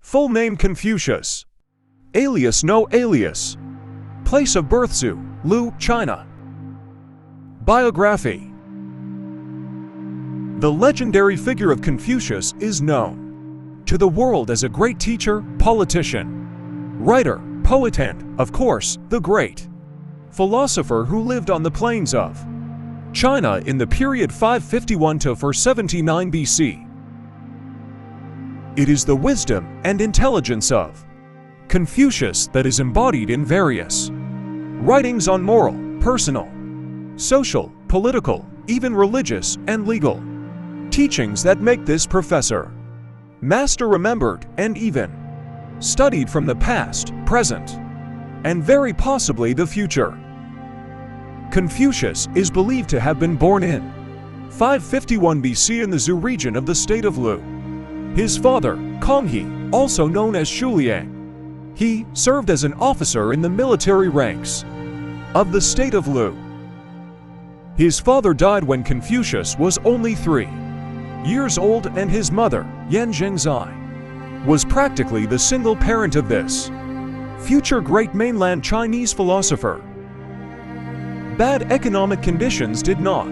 Full name Confucius. Alias no alias. Place of birth Zhu, Lu, China. Biography. The legendary figure of Confucius is known to the world as a great teacher, politician, writer, poet and, of course, the great philosopher who lived on the plains of China in the period 551 to 479 BC. It is the wisdom and intelligence of Confucius that is embodied in various writings on moral, personal, social, political, even religious and legal teachings that make this professor master remembered and even studied from the past, present, and very possibly the future. Confucius is believed to have been born in 551 BC in the Zhu region of the state of Lu. His father, Shuliang He, also known as Shuliang He, served as an officer in the military ranks of the state of Lu. His father died when Confucius was only 3 years old, and his mother, Zhengzai, was practically the single parent of this future great mainland Chinese philosopher. Bad economic conditions did not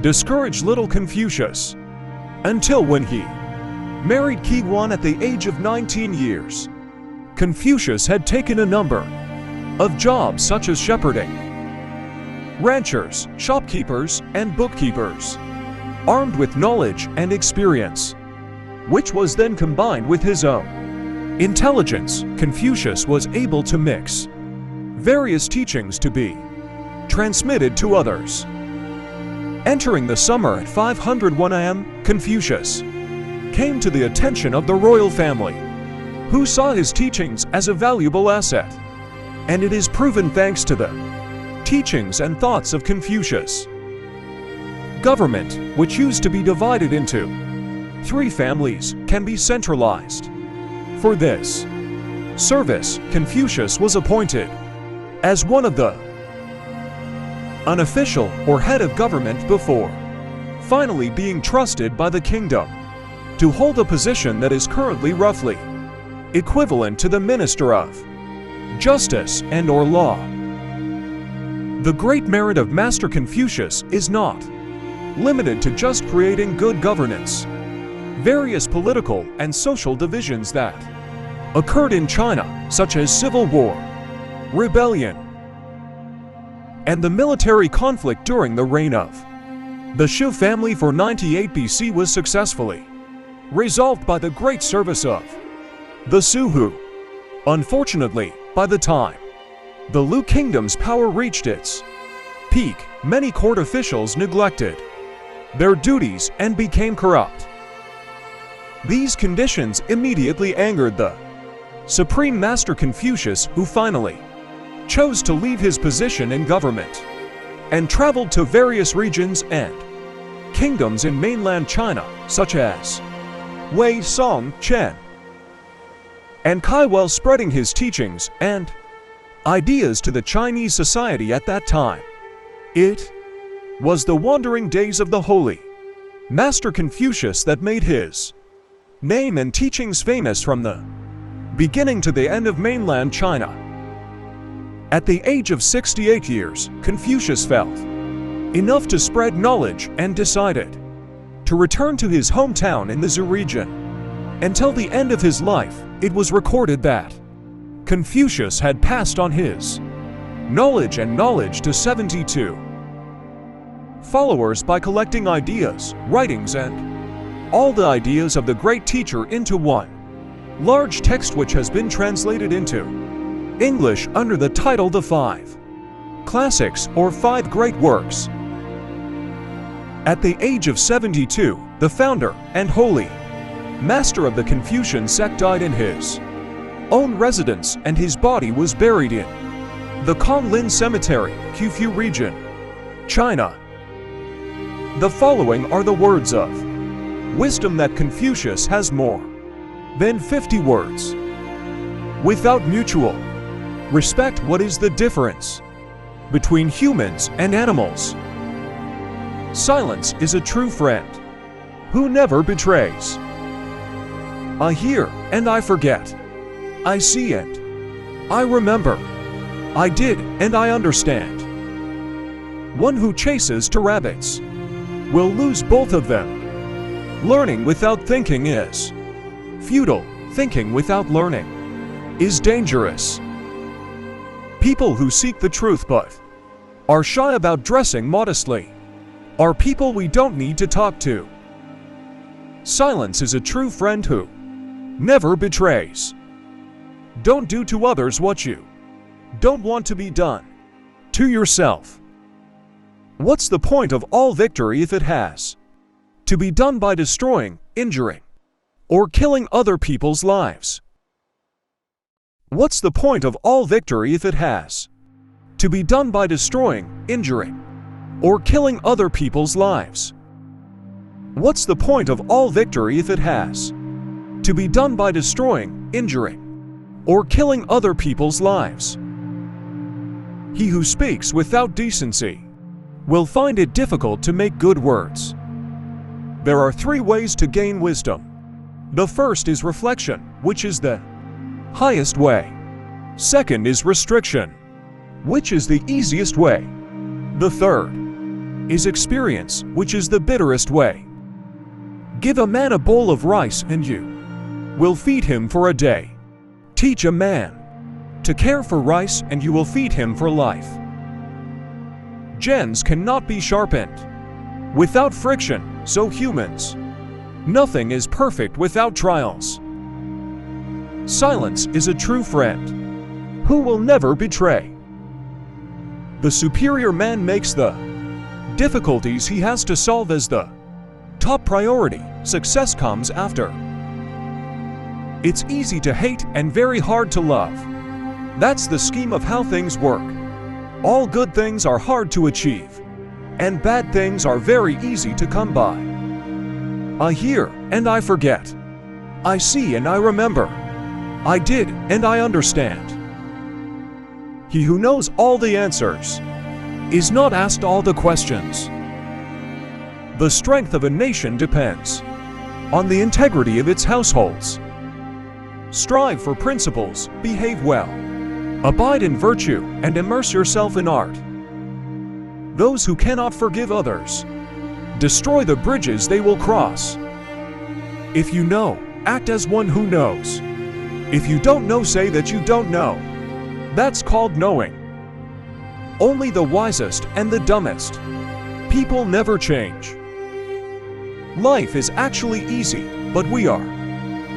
discourage little Confucius until when he married Qiwan at the age of 19 years. Confucius had taken a number of jobs such as shepherding, ranchers, shopkeepers, and bookkeepers, armed with knowledge and experience, which was then combined with his own intelligence. Confucius was able to mix various teachings to be transmitted to others. Entering the summer at 501 am, Confucius came to the attention of the royal family, who saw his teachings as a valuable asset. And it is proven thanks to the teachings and thoughts of Confucius. Government, which used to be divided into 3 families, can be centralized. For this service, Confucius was appointed as one of the unofficial or head of government before finally being trusted by the kingdom to hold a position that is currently roughly equivalent to the Minister of Justice and/or Law. The great merit of Master Confucius is not limited to just creating good governance. Various political and social divisions that occurred in China, such as civil war, rebellion, and the military conflict during the reign of the Shu family for 98 BC was successfully resolved by the great service of the Suhu. Unfortunately, by the time the Lu kingdom's power reached its peak, many court officials neglected their duties and became corrupt. These conditions immediately angered the Supreme Master Confucius, who finally chose to leave his position in government and traveled to various regions and kingdoms in mainland China, such as Wei, Song, Chen, and Kai, while spreading his teachings and ideas to the Chinese society at that time. It was the wandering days of the holy Master Confucius that made his name and teachings famous from the beginning to the end of mainland China. At the age of 68 years, Confucius felt enough to spread knowledge and decided to return to his hometown in the Zhu region. Until the end of his life, it was recorded that Confucius had passed on his knowledge to 72 followers by collecting ideas, writings, and all the ideas of the great teacher into one large text, which has been translated into English under the title The 5 Classics, or 5 Great Works. At the age of 72, the founder and holy master of the Confucian sect died in his own residence, and his body was buried in the Konglin Cemetery, Qufu region, China. The following are the words of wisdom that Confucius has more than 50 words. Without mutual respect, what is the difference between humans and animals? Silence is a true friend who never betrays. I hear and I forget. I see and I remember. I did and I understand. One who chases two rabbits will lose both of them. Learning without thinking is futile. Thinking without learning is dangerous. People who seek the truth but are shy about dressing modestly are people we don't need to talk to. Silence is a true friend who never betrays. Don't do to others what you don't want to be done to yourself. What's the point of all victory if it has to be done by destroying, injuring, or killing other people's lives? What's the point of all victory if it has to be done by destroying, injuring, or killing other people's lives? What's the point of all victory if it has to be done by destroying, injuring, or killing other people's lives? He who speaks without decency will find it difficult to make good words. There are 3 ways to gain wisdom. The first is reflection, which is the highest way. Second is restriction, which is the easiest way. The third is experience, which is the bitterest way. Give a man a bowl of rice and you will feed him for a day. Teach a man to care for rice and you will feed him for life. Gems cannot be sharpened without friction, so humans. Nothing is perfect without trials. Silence is a true friend who will never betray. The superior man makes the difficulties he has to solve as the top priority. Success comes after. It's easy to hate and very hard to love. That's the scheme of how things work. All good things are hard to achieve, and bad things are very easy to come by. I hear and I forget. I see and I remember. I did and I understand. He who knows all the answers is not asked all the questions. The strength of a nation depends on the integrity of its households. Strive for principles, behave well, abide in virtue, and immerse yourself in art. Those who cannot forgive others destroy the bridges they will cross. If you know, act as one who knows. If you don't know, say that you don't know. That's called knowing. Only the wisest and the dumbest people never change. Life is actually easy, but we are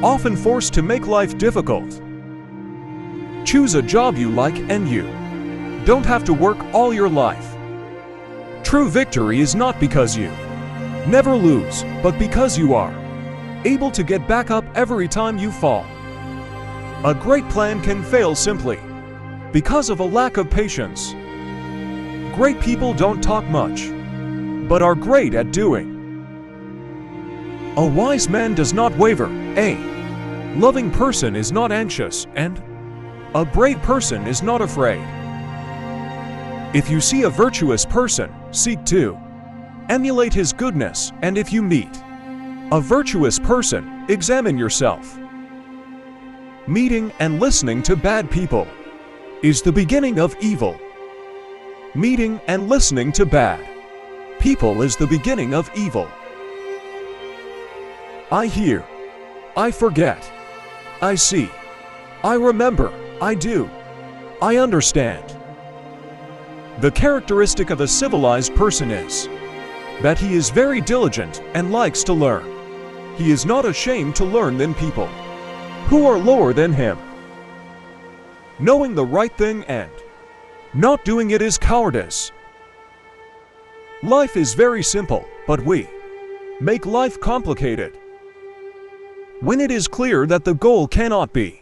often forced to make life difficult. Choose a job you like and you don't have to work all your life. True victory is not because you never lose, but because you are able to get back up every time you fall. A great plan can fail simply because of a lack of patience. Great people don't talk much, but are great at doing. A wise man does not waver, a loving person is not anxious, and a brave person is not afraid. If you see a virtuous person, seek to emulate his goodness, and if you meet a virtuous person, examine yourself. Meeting and listening to bad people is the beginning of evil. Meeting and listening to bad people is the beginning of evil. I hear, I forget, I see, I remember, I do, I understand. The characteristic of a civilized person is that he is very diligent and likes to learn. He is not ashamed to learn than people who are lower than him. Knowing the right thing and not doing it is cowardice. Life is very simple, but we make life complicated. When it is clear that the goal cannot be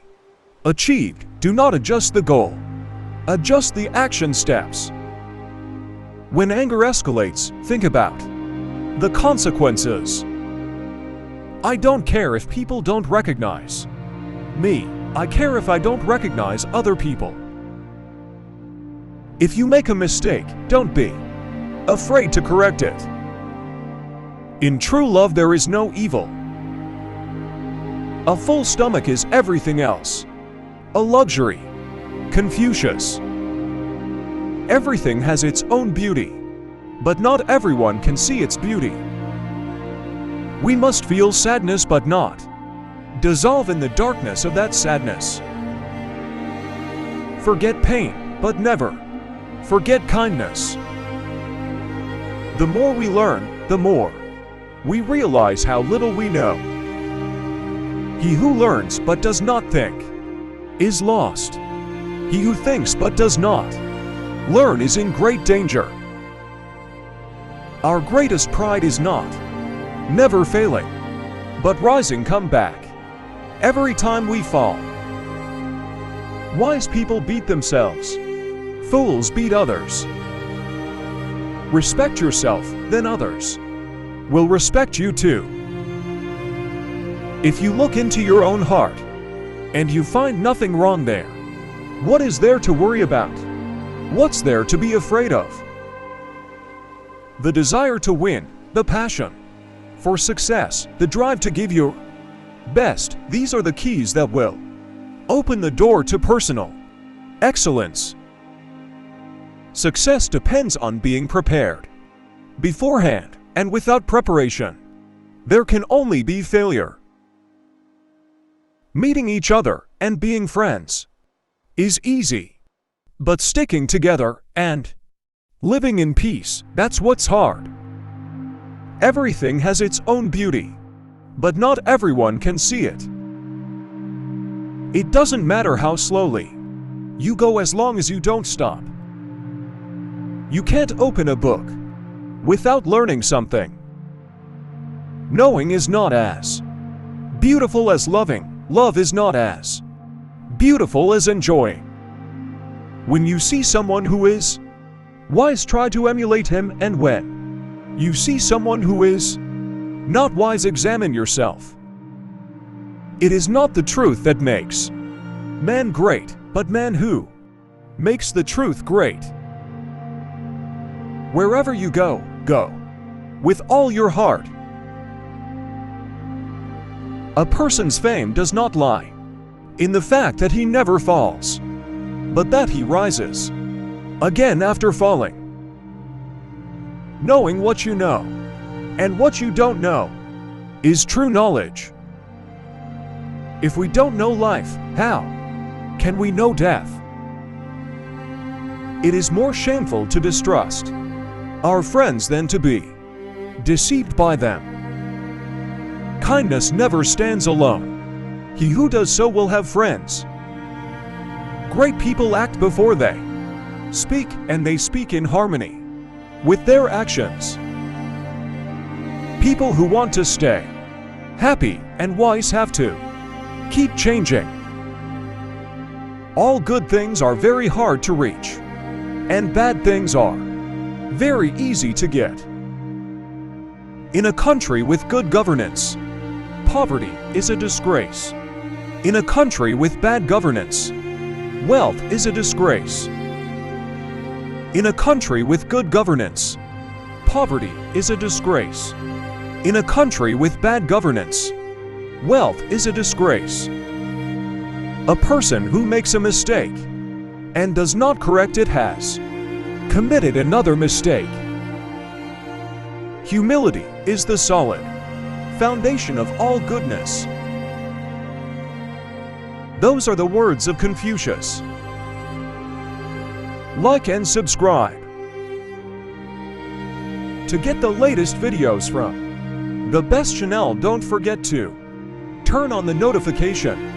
achieved, do not adjust the goal. Adjust the action steps. When anger escalates, think about the consequences. I don't care if people don't recognize me. I care if I don't recognize other people. If you make a mistake, don't be afraid to correct it. In true love there is no evil. A full stomach is everything else. A luxury. Confucius. Everything has its own beauty, but not everyone can see its beauty. We must feel sadness but not dissolve in the darkness of that sadness. Forget pain, but never forget kindness. The more we learn, the more we realize how little we know. He who learns but does not think is lost. He who thinks but does not learn is in great danger. Our greatest pride is not never failing, but rising come back every time we fall. Wise people beat themselves. Fools beat others. Respect yourself, then others will respect you too. If you look into your own heart and you find nothing wrong there, what is there to worry about? What's there to be afraid of? The desire to win, the passion for success, the drive to give your best, these are the keys that will open the door to personal excellence. Success depends on being prepared beforehand, and without preparation, there can only be failure. Meeting each other and being friends is easy, but sticking together and living in peace, that's what's hard. Everything has its own beauty, but not everyone can see it. It doesn't matter how slowly you go as long as you don't stop. You can't open a book without learning something. Knowing is not as beautiful as loving. Love is not as beautiful as enjoying. When you see someone who is wise, try to emulate him, and when you see someone who is not wise, examine yourself. It is not the truth that makes man great, but man who makes the truth great. Wherever you go, go with all your heart. A person's fame does not lie in the fact that he never falls, but that he rises again after falling. Knowing what you know and what you don't know is true knowledge. If we don't know life, how can we know death? It is more shameful to distrust our friends than to be deceived by them. Kindness never stands alone. He who does so will have friends. Great people act before they speak, and they speak in harmony with their actions. People who want to stay happy and wise have to keep changing. All good things are very hard to reach, and bad things are very easy to get. In a country with good governance, poverty is a disgrace. In a country with bad governance, wealth is a disgrace. In a country with good governance, poverty is a disgrace. In a country with bad governance, wealth is a disgrace. A person who makes a mistake and does not correct it has committed another mistake. Humility is the solid foundation of all goodness. Those are the words of Confucius. Like and subscribe to get the latest videos from the best channel. Don't forget to turn on the notification